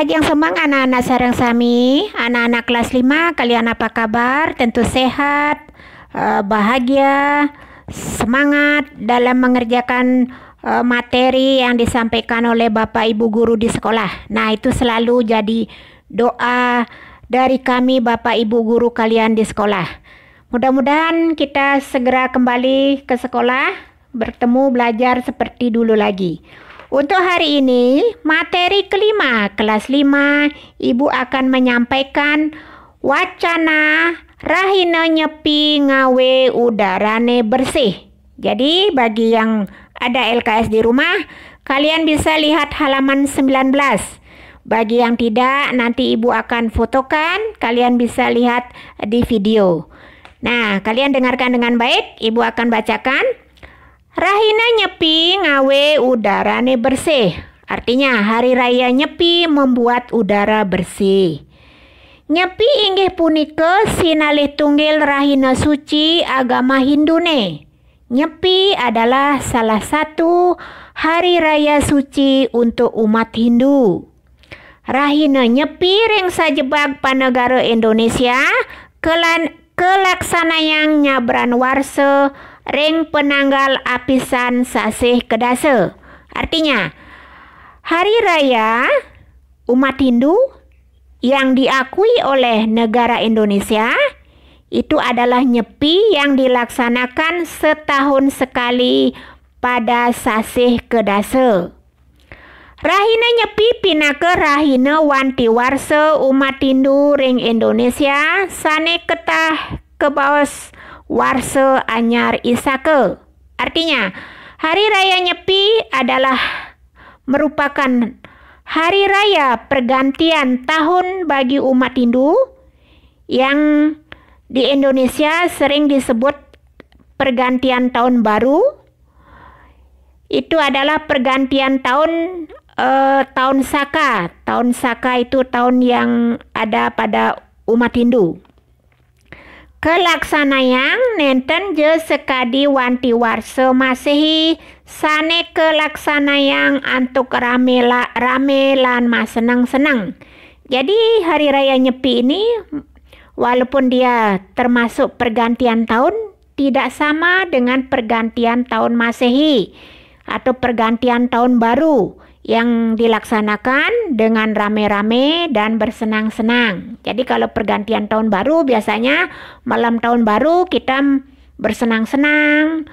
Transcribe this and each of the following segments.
Bahagi yang semang anak-anak sareng sami, anak-anak kelas 5, kalian apa kabar? Tentu sehat, bahagia, semangat dalam mengerjakan materi yang disampaikan oleh Bapak Ibu guru di sekolah. Nah, itu selalu jadi doa dari kami Bapak Ibu guru kalian di sekolah. Mudah-mudahan kita segera kembali ke sekolah, bertemu belajar seperti dulu lagi. Untuk hari ini, materi kelima, kelas 5, Ibu akan menyampaikan wacana rahina nyepi ngawe udarane bersih. Jadi, bagi yang ada LKS di rumah, kalian bisa lihat halaman 19. Bagi yang tidak, nanti Ibu akan fotokan, kalian bisa lihat di video. Nah, kalian dengarkan dengan baik, Ibu akan bacakan. Rahina nyepi ngawe udarane bersih. Artinya hari raya Nyepi membuat udara bersih. Nyepi inggih punika sinalih tunggil rahina suci agama Hindune. Nyepi adalah salah satu hari raya suci untuk umat Hindu. Rahina Nyepi ring sajebag panegara Indonesia kelaksanayang nyabran warsa ring penanggal apisan sasih kedasa. Artinya, hari raya umat Hindu yang diakui oleh negara Indonesia itu adalah Nyepi yang dilaksanakan setahun sekali pada sasih kedasa. Rahina Nyepi pinaka rahina wanti warsa umat Hindu ring Indonesia sane ketah kebaos warsa anyar isake. Artinya, hari raya Nyepi adalah merupakan hari raya pergantian tahun bagi umat Hindu yang di Indonesia sering disebut pergantian tahun baru. Itu adalah pergantian tahun Saka. Tahun Saka itu tahun yang ada pada umat Hindu. Kelaksanayang nenten je sekadi wanti warsa Masehi sane kelaksanayang antuk rame lan mas senang-senang. Jadi hari raya Nyepi ini walaupun dia termasuk pergantian tahun, tidak sama dengan pergantian tahun Masehi atau pergantian tahun baru yang dilaksanakan dengan rame-rame dan bersenang-senang. Jadi kalau pergantian tahun baru biasanya malam tahun baru kita bersenang-senang,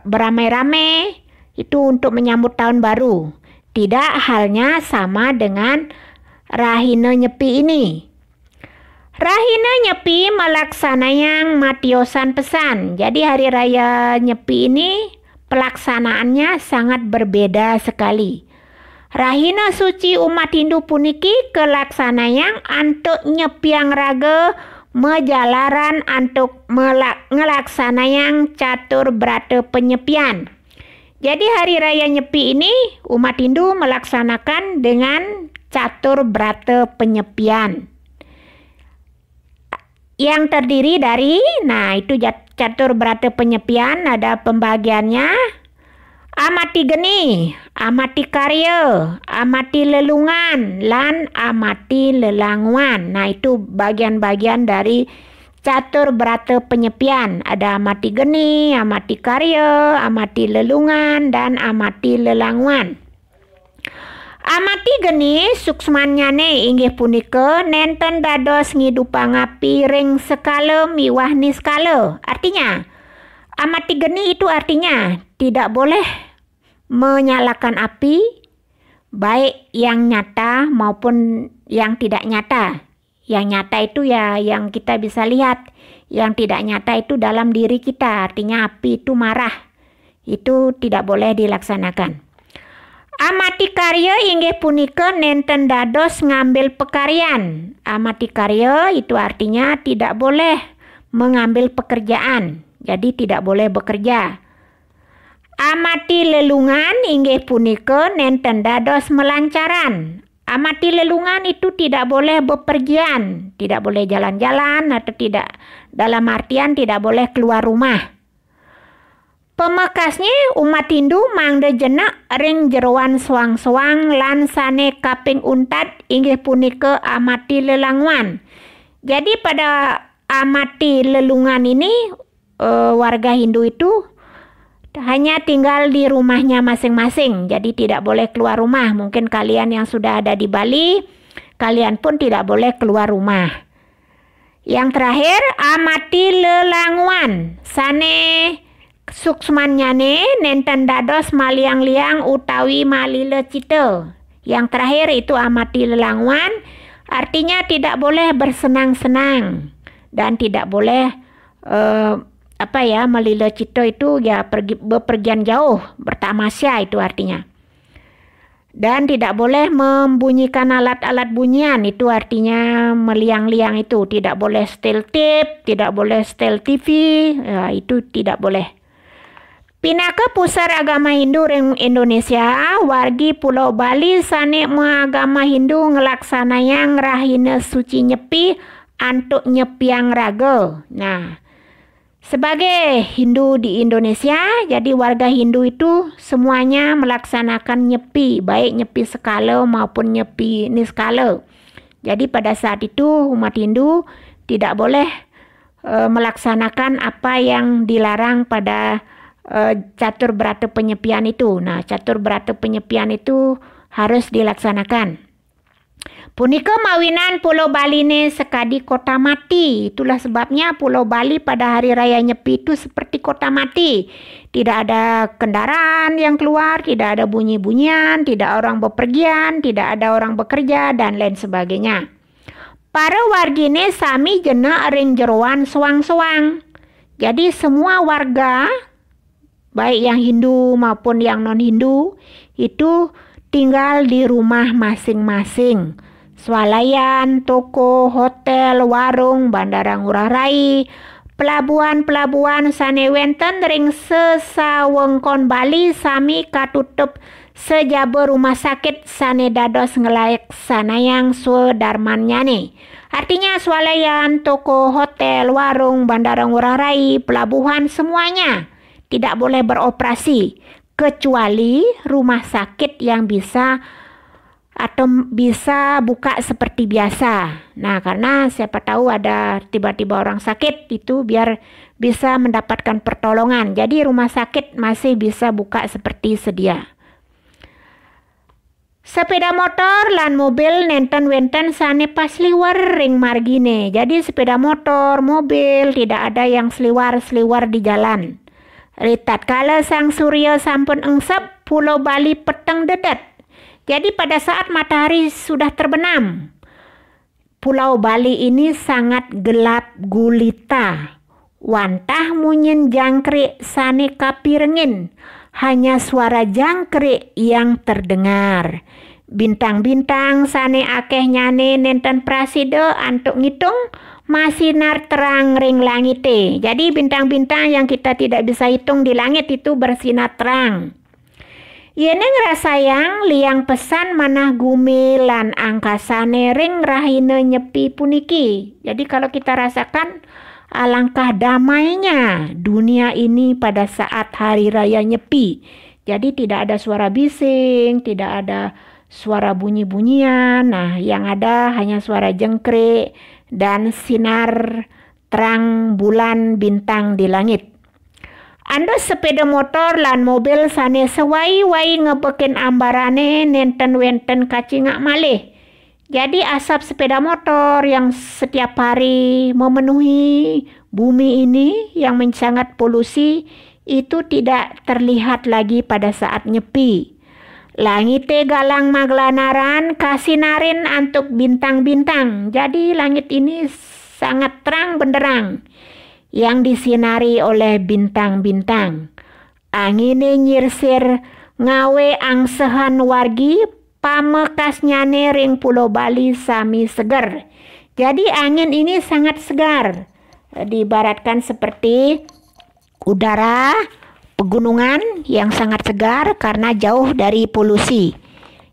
beramai-ramai, itu untuk menyambut tahun baru. Tidak halnya sama dengan Rahina Nyepi ini. Rahina Nyepi melaksanayang matiosan pesan. Jadi hari raya Nyepi ini pelaksanaannya sangat berbeda sekali. Rahina suci umat Hindu puniki kelaksanayang antuk nyepiang raga menjalaran antuk ngelaksanayang catur brata penyepian. Jadi hari raya Nyepi ini umat Hindu melaksanakan dengan catur brata penyepian yang terdiri dari, itu catur brata penyepian, ada pembagiannya. Amati geni, amati karya, amati lelungan, lan amati lelanguan. Nah, itu bagian-bagian dari catur brata penyepian. Ada amati geni, amati karya, amati lelungan, dan amati lelanguan. Amati geni suksmanyane inggih punika nenten dados ngidupangapi ring skala miwah ni skala. Artinya, amati geni itu artinya tidak boleh menyalakan api baik yang nyata maupun yang tidak nyata. Yang nyata itu ya yang kita bisa lihat, yang tidak nyata itu dalam diri kita. Artinya api itu marah, itu tidak boleh dilaksanakan. Amati karya inggih punika nenten dados ngambil pekaryan. Amati karya itu artinya tidak boleh mengambil pekerjaan, jadi tidak boleh bekerja. Amati lelungan inggih punika nenten dados melancaran. Amati lelungan itu tidak boleh bepergian, tidak boleh jalan-jalan atau tidak, dalam artian tidak boleh keluar rumah. Pemekasnya umat Hindu mangde jenak ring jeroan suang-suang lan sane kaping untat inggih punika amati lelangwan. Jadi pada amati lelungan ini warga Hindu itu hanya tinggal di rumahnya masing-masing. Jadi tidak boleh keluar rumah. Mungkin kalian yang sudah ada di Bali, kalian pun tidak boleh keluar rumah. Yang terakhir amati lelangwan sane suksmanyane nenten dados maliang-liang utawi malile cita. Yang terakhir itu amati lelangwan, artinya tidak boleh bersenang-senang dan tidak boleh malile cita itu ya bepergian jauh, bertamasya itu artinya. Dan tidak boleh membunyikan alat-alat bunyian, itu artinya meliang-liang itu. Tidak boleh setel tape, tidak boleh setel TV, ya, itu tidak boleh. Pinaka pusar agama Hindu ring Indonesia, wargi Pulau Bali sane agama Hindu ngelaksanayang rahina suci nyepi antuk nyepiang raga. Nah, sebagai Hindu di Indonesia, jadi warga Hindu itu semuanya melaksanakan nyepi, baik nyepi skala maupun nyepi niskala. Jadi pada saat itu umat Hindu tidak boleh melaksanakan apa yang dilarang pada catur berata penyepian itu. Nah, catur berata penyepian itu harus dilaksanakan. Punika mawinan Pulau Bali ne sekadi kota mati. Itulah sebabnya Pulau Bali pada hari raya Nyepi itu seperti kota mati. Tidak ada kendaraan yang keluar, tidak ada bunyi-bunyian, tidak orang bepergian, tidak ada orang bekerja, dan lain sebagainya. Para wargine sami jena ring jeroan suang-suang. Jadi semua warga, baik yang Hindu maupun yang non-Hindu, itu tinggal di rumah masing-masing. Swalayan, toko, hotel, warung, bandara Ngurah Rai, pelabuhan-pelabuhan sane wenten ring sesawengkon Bali sami katutup sejaba rumah sakit sane dados ngelaksanayang swadarmanyane. Artinya swalayan, toko, hotel, warung, bandara Ngurah Rai, pelabuhan semuanya tidak boleh beroperasi kecuali rumah sakit yang bisa buka seperti biasa. Nah, karena siapa tahu ada tiba-tiba orang sakit itu biar bisa mendapatkan pertolongan. Jadi rumah sakit masih bisa buka seperti sedia. Sepeda motor lan mobil nenten wenten sane pas liwar ring margine. Jadi sepeda motor, mobil tidak ada yang seliwar-seliwar di jalan. Ritat kala sang surya sampun engsep, Pulau Bali peteng dedet. Jadi pada saat matahari sudah terbenam, Pulau Bali ini sangat gelap gulita. Wantah munyin jangkrik sane kapirengin, hanya suara jangkrik yang terdengar. Bintang-bintang sane akeh nyane nenten prasida antuk ngitung masinar terang ring langite. Jadi bintang-bintang yang kita tidak bisa hitung di langit itu bersinar terang. Yene ngrasayang liang pesan manah gumi lan angkasane ring rahina nyepi puniki. Jadi kalau kita rasakan alangkah damainya dunia ini pada saat hari raya Nyepi. Jadi tidak ada suara bising, tidak ada suara bunyi-bunyian. Nah, yang ada hanya suara jengkrik dan sinar terang bulan bintang di langit. Anda sepeda motor lan mobil sane sewai-wai ngebekin ambarane nenten wenten kacingak malih. Jadi asap sepeda motor yang setiap hari memenuhi bumi ini yang sangat polusi itu tidak terlihat lagi pada saat Nyepi. Langite galang maglanaran kasinarin antuk bintang-bintang. Jadi langit ini sangat terang benderang yang disinari oleh bintang-bintang. Angine nyirsir ngawe angsehan wargi pamekasnyane ring Pulau Bali sami seger. Jadi angin ini sangat segar. Diibaratkan seperti udara pegunungan yang sangat segar karena jauh dari polusi.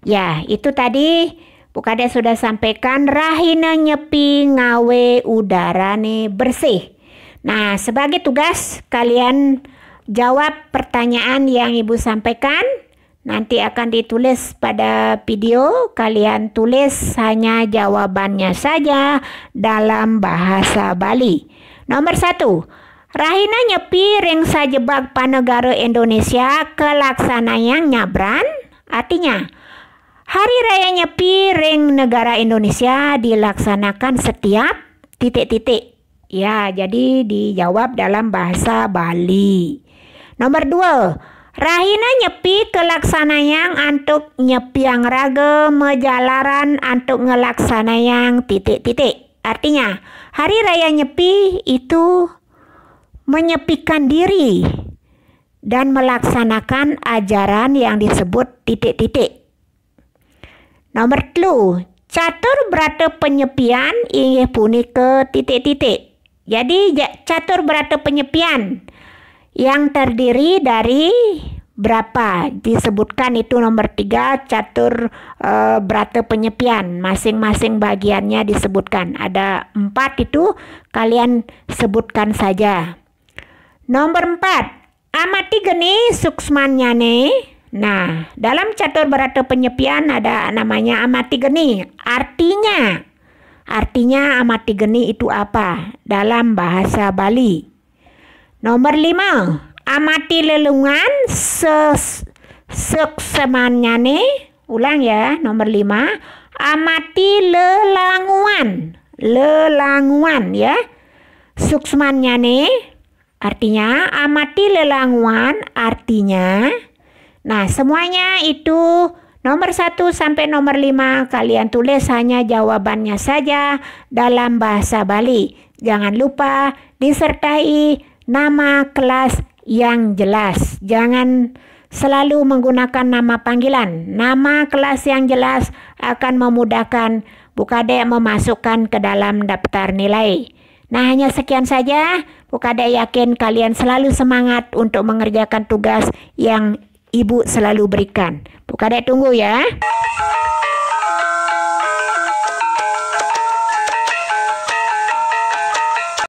Ya, itu tadi Bukade sudah sampaikan rahina nyepi ngawe udarane bersih. Nah, sebagai tugas kalian jawab pertanyaan yang Ibu sampaikan. Nanti akan ditulis pada video. Kalian tulis hanya jawabannya saja dalam bahasa Bali. Nomor 1. Rahina nyepi ring sajebak panegara Indonesia kelaksana yang nyabran. Artinya, Hari Raya Nyepi ring negara Indonesia dilaksanakan setiap titik-titik. Ya, jadi dijawab dalam bahasa Bali. Nomor 2. Rahina nyepi kelaksana yang antuk nyepiang raga mejalaran antuk ngelaksana yang titik-titik. Artinya, Hari Raya Nyepi itu menyepikan diri dan melaksanakan ajaran yang disebut titik-titik. Nomor 3. Catur berata penyepian inggih punika titik-titik. Jadi catur berata penyepian yang terdiri dari berapa? Disebutkan itu nomor 3, catur berata penyepian. Masing-masing bagiannya disebutkan. Ada 4 itu, kalian sebutkan saja. Nomor 4, amati geni suksmanyane. Nah, dalam catur berata penyepian ada namanya amati geni. Artinya amati geni itu apa? Dalam bahasa Bali. Nomor 5, amati lelungan suksemanyane. Ulang ya, nomor 5, amati lelanguan ya. Suksmanyane artinya amati lelanguan artinya. Nah, semuanya itu nomor 1 sampai nomor 5 kalian tulis hanya jawabannya saja dalam bahasa Bali. Jangan lupa disertai nama kelas yang jelas. Jangan selalu menggunakan nama panggilan. Nama kelas yang jelas akan memudahkan Bukadek memasukkan ke dalam daftar nilai. Nah, hanya sekian saja. Bukadek yakin kalian selalu semangat untuk mengerjakan tugas yang Ibu selalu berikan. Bukadek tunggu ya.